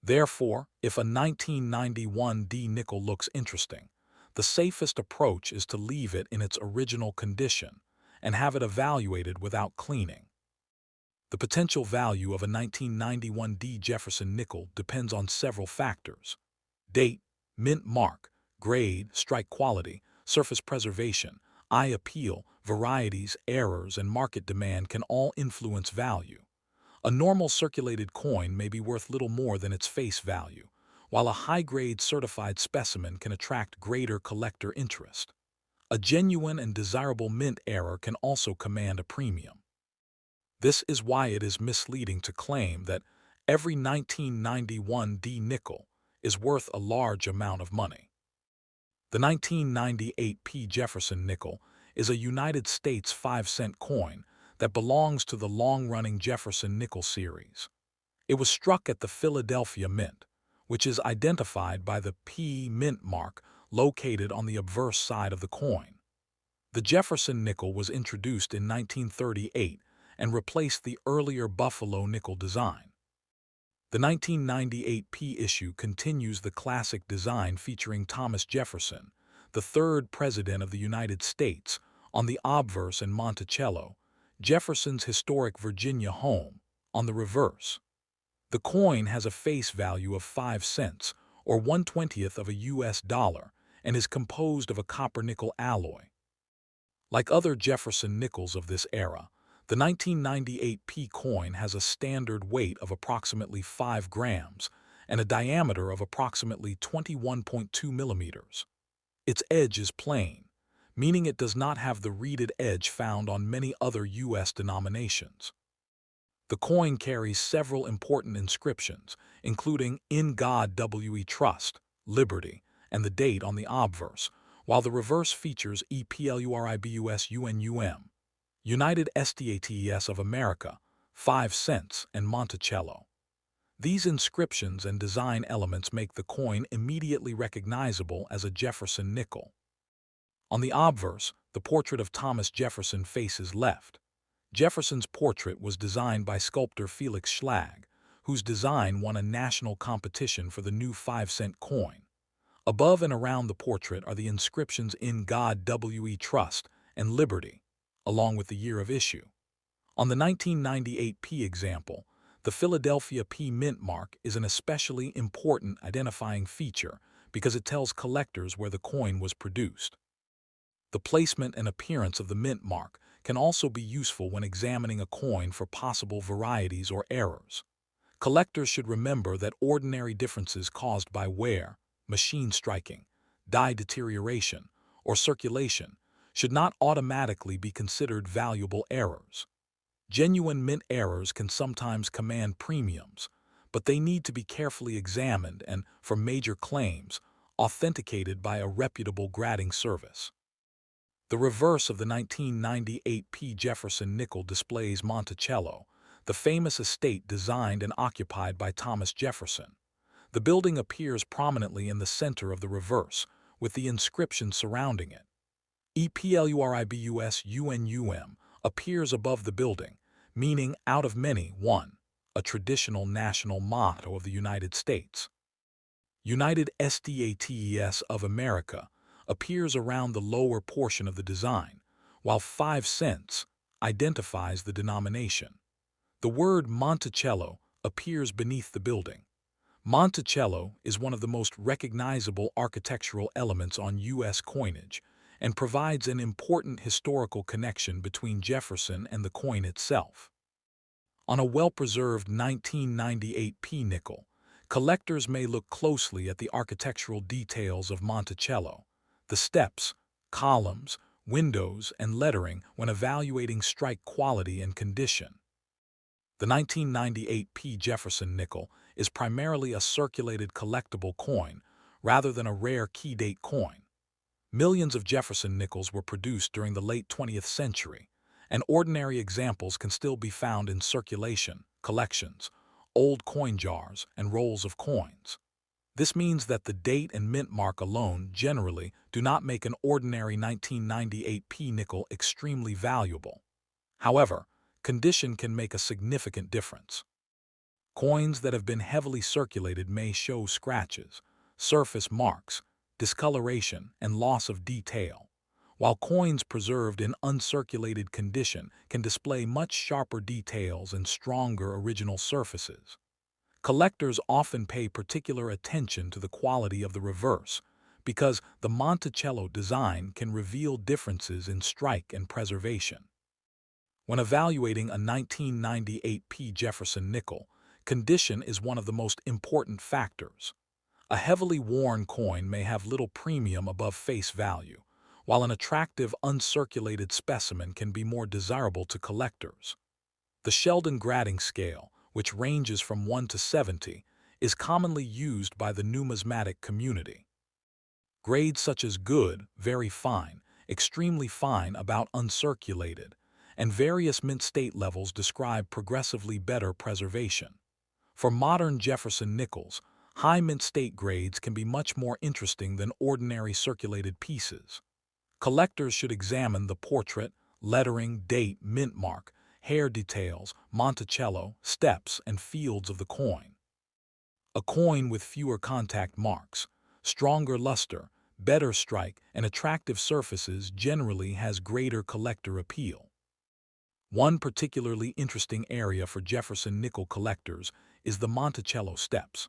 Therefore, if a 1991 D nickel looks interesting, the safest approach is to leave it in its original condition and have it evaluated without cleaning. The potential value of a 1991 D Jefferson nickel depends on several factors: date, mint mark, grade, strike quality, surface preservation, eye appeal, varieties, errors, and market demand can all influence value. A normal circulated coin may be worth little more than its face value, while a high-grade certified specimen can attract greater collector interest. A genuine and desirable mint error can also command a premium. This is why it is misleading to claim that every 1991 D nickel is worth a large amount of money. The 1998 P Jefferson nickel is a United States 5-cent coin that belongs to the long-running Jefferson nickel series. It was struck at the Philadelphia Mint, which is identified by the P mint mark located on the obverse side of the coin. The Jefferson nickel was introduced in 1938 and replaced the earlier Buffalo nickel design. The 1998 P issue continues the classic design featuring Thomas Jefferson, the third President of the United States, on the obverse and Monticello, Jefferson's historic Virginia home, on the reverse. The coin has a face value of 5 cents, or 1/20th of a US dollar, and is composed of a copper-nickel alloy. Like other Jefferson nickels of this era, the 1998 P coin has a standard weight of approximately 5 grams and a diameter of approximately 21.2 millimeters. Its edge is plain, meaning it does not have the reeded edge found on many other U.S. denominations. The coin carries several important inscriptions, including In God We Trust, Liberty, and the date on the obverse, while the reverse features EPLURIBUSUNUM, United States of America, 5 cents, and Monticello. These inscriptions and design elements make the coin immediately recognizable as a Jefferson nickel. On the obverse, the portrait of Thomas Jefferson faces left. Jefferson's portrait was designed by sculptor Felix Schlag, whose design won a national competition for the new 5-cent coin. Above and around the portrait are the inscriptions In God We Trust and Liberty, along with the year of issue. On the 1998 P example, the Philadelphia P mint mark is an especially important identifying feature because it tells collectors where the coin was produced. The placement and appearance of the mint mark can also be useful when examining a coin for possible varieties or errors. Collectors should remember that ordinary differences caused by wear, machine striking, die deterioration, or circulation should not automatically be considered valuable errors. Genuine mint errors can sometimes command premiums, but they need to be carefully examined and, for major claims, authenticated by a reputable grading service. The reverse of the 1998 P Jefferson nickel displays Monticello, the famous estate designed and occupied by Thomas Jefferson. The building appears prominently in the center of the reverse, with the inscription surrounding it. EPLURIBUSUNUM appears above the building, meaning out of many, one, a traditional national motto of the United States. United States of America appears around the lower portion of the design, while 5 cents identifies the denomination. The word Monticello appears beneath the building. Monticello is one of the most recognizable architectural elements on U.S. coinage and provides an important historical connection between Jefferson and the coin itself. On a well-preserved 1998 P nickel, collectors may look closely at the architectural details of Monticello, the steps, columns, windows, and lettering when evaluating strike quality and condition. The 1998 P Jefferson nickel is primarily a circulated collectible coin rather than a rare key-date coin. Millions of Jefferson nickels were produced during the late 20th century, and ordinary examples can still be found in circulation, collections, old coin jars, and rolls of coins. This means that the date and mint mark alone generally do not make an ordinary 1998 P nickel extremely valuable. However, condition can make a significant difference. Coins that have been heavily circulated may show scratches, surface marks, discoloration, and loss of detail, while coins preserved in uncirculated condition can display much sharper details and stronger original surfaces. Collectors often pay particular attention to the quality of the reverse because the Monticello design can reveal differences in strike and preservation. When evaluating a 1998 P Jefferson nickel, condition is one of the most important factors. A heavily worn coin may have little premium above face value, while an attractive uncirculated specimen can be more desirable to collectors. The Sheldon grading scale, which ranges from 1 to 70, is commonly used by the numismatic community. Grades such as good, very fine, extremely fine about uncirculated, and various mint state levels describe progressively better preservation. For modern Jefferson nickels, high mint state grades can be much more interesting than ordinary circulated pieces. Collectors should examine the portrait, lettering, date, mint mark, hair details, Monticello, steps, and fields of the coin. A coin with fewer contact marks, stronger luster, better strike, and attractive surfaces generally has greater collector appeal. One particularly interesting area for Jefferson nickel collectors is the Monticello steps.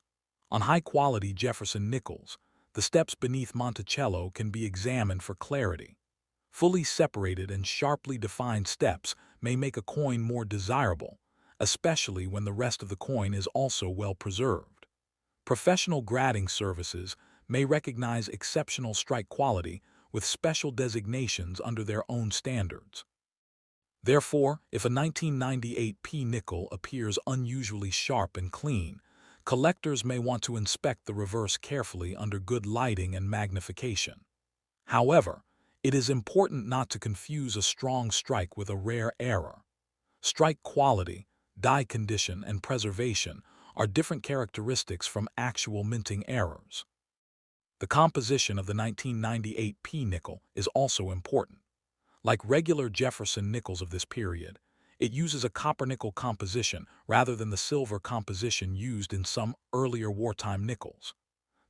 On high-quality Jefferson nickels, the steps beneath Monticello can be examined for clarity. Fully separated and sharply defined steps may make a coin more desirable, especially when the rest of the coin is also well preserved. Professional grading services may recognize exceptional strike quality with special designations under their own standards. Therefore, if a 1998 P nickel appears unusually sharp and clean, collectors may want to inspect the reverse carefully under good lighting and magnification. However, it is important not to confuse a strong strike with a rare error. Strike quality, die condition, and preservation are different characteristics from actual minting errors. The composition of the 1998 P nickel is also important. Like regular Jefferson nickels of this period, it uses a copper-nickel composition rather than the silver composition used in some earlier wartime nickels.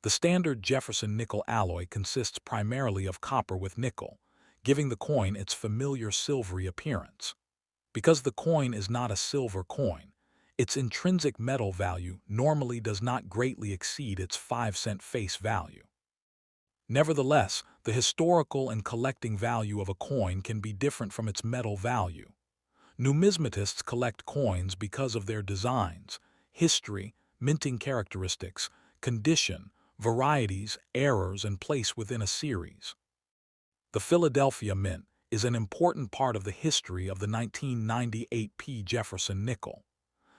The standard Jefferson nickel alloy consists primarily of copper with nickel, giving the coin its familiar silvery appearance. Because the coin is not a silver coin, its intrinsic metal value normally does not greatly exceed its 5-cent face value. Nevertheless, the historical and collecting value of a coin can be different from its metal value. Numismatists collect coins because of their designs, history, minting characteristics, condition, varieties, errors, and place within a series. The Philadelphia Mint is an important part of the history of the 1998 P Jefferson nickel.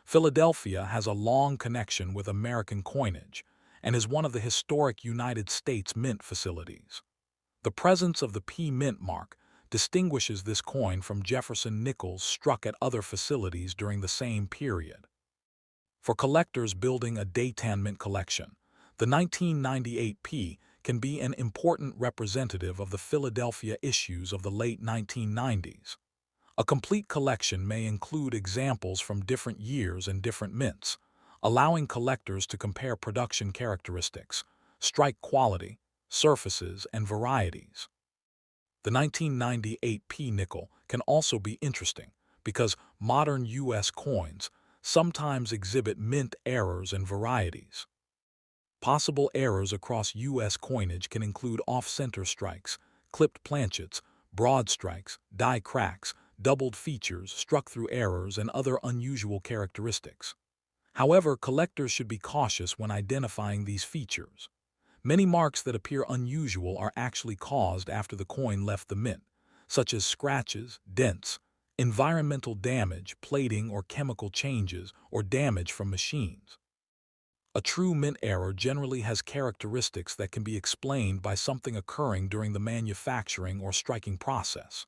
Philadelphia has a long connection with American coinage and is one of the historic United States mint facilities. The presence of the P mint mark distinguishes this coin from Jefferson nickels struck at other facilities during the same period. For collectors building a daytime mint collection, The 1998p can be an important representative of the Philadelphia issues of the late 1990s. A complete collection may include examples from different years and different mints, allowing collectors to compare production characteristics, strike quality, surfaces, and varieties. The 1998p nickel can also be interesting because modern U.S. coins sometimes exhibit mint errors and varieties. Possible errors across U.S. coinage can include off-center strikes, clipped planchets, broad strikes, die cracks, doubled features, struck-through errors, and other unusual characteristics. However, collectors should be cautious when identifying these features. Many marks that appear unusual are actually caused after the coin left the mint, such as scratches, dents, environmental damage, plating or chemical changes, or damage from machines. A true mint error generally has characteristics that can be explained by something occurring during the manufacturing or striking process.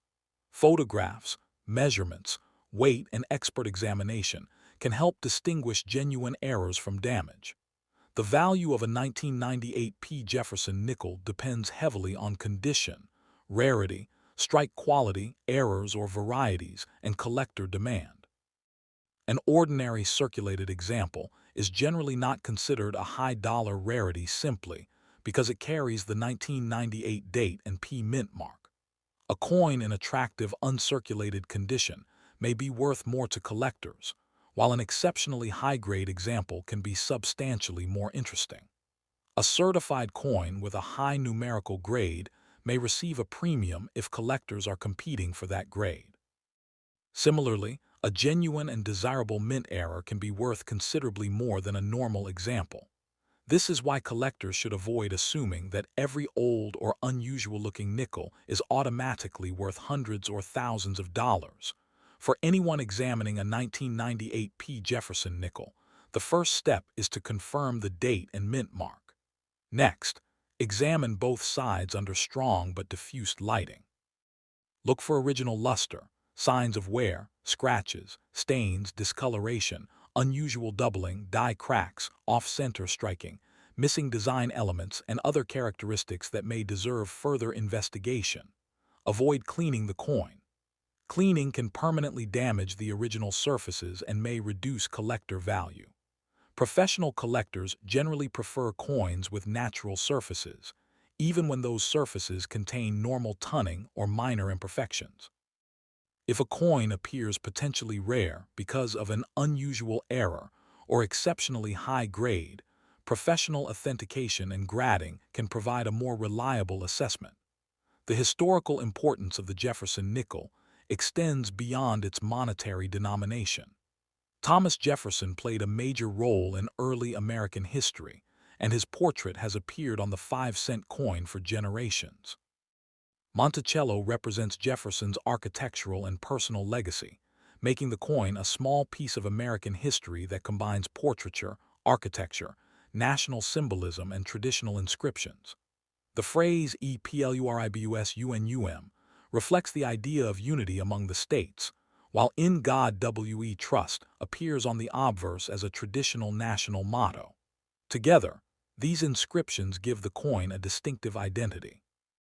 Photographs, measurements, weight, and expert examination can help distinguish genuine errors from damage. The value of a 1998p Jefferson nickel depends heavily on condition, rarity, strike quality, errors or varieties, and collector demand. An ordinary circulated example is generally not considered a high-dollar rarity simply because it carries the 1998 date and P mint mark. A coin in attractive uncirculated condition may be worth more to collectors, while an exceptionally high-grade example can be substantially more interesting. A certified coin with a high numerical grade may receive a premium if collectors are competing for that grade. Similarly, a genuine and desirable mint error can be worth considerably more than a normal example. This is why collectors should avoid assuming that every old or unusual-looking nickel is automatically worth hundreds or thousands of dollars. For anyone examining a 1998p Jefferson nickel, the first step is to confirm the date and mint mark. Next, examine both sides under strong but diffused lighting. Look for original luster, signs of wear, scratches, stains, discoloration, unusual doubling, die cracks, off-center striking, missing design elements, and other characteristics that may deserve further investigation. Avoid cleaning the coin. Cleaning can permanently damage the original surfaces and may reduce collector value. Professional collectors generally prefer coins with natural surfaces, even when those surfaces contain normal tunning or minor imperfections. If a coin appears potentially rare because of an unusual error or exceptionally high grade, professional authentication and grading can provide a more reliable assessment. The historical importance of the Jefferson nickel extends beyond its monetary denomination. Thomas Jefferson played a major role in early American history, and his portrait has appeared on the 5-cent coin for generations. Monticello represents Jefferson's architectural and personal legacy, making the coin a small piece of American history that combines portraiture, architecture, national symbolism, and traditional inscriptions. The phrase "E-pluribus-unum" reflects the idea of unity among the states, while "In God We Trust" appears on the obverse as a traditional national motto. Together, these inscriptions give the coin a distinctive identity.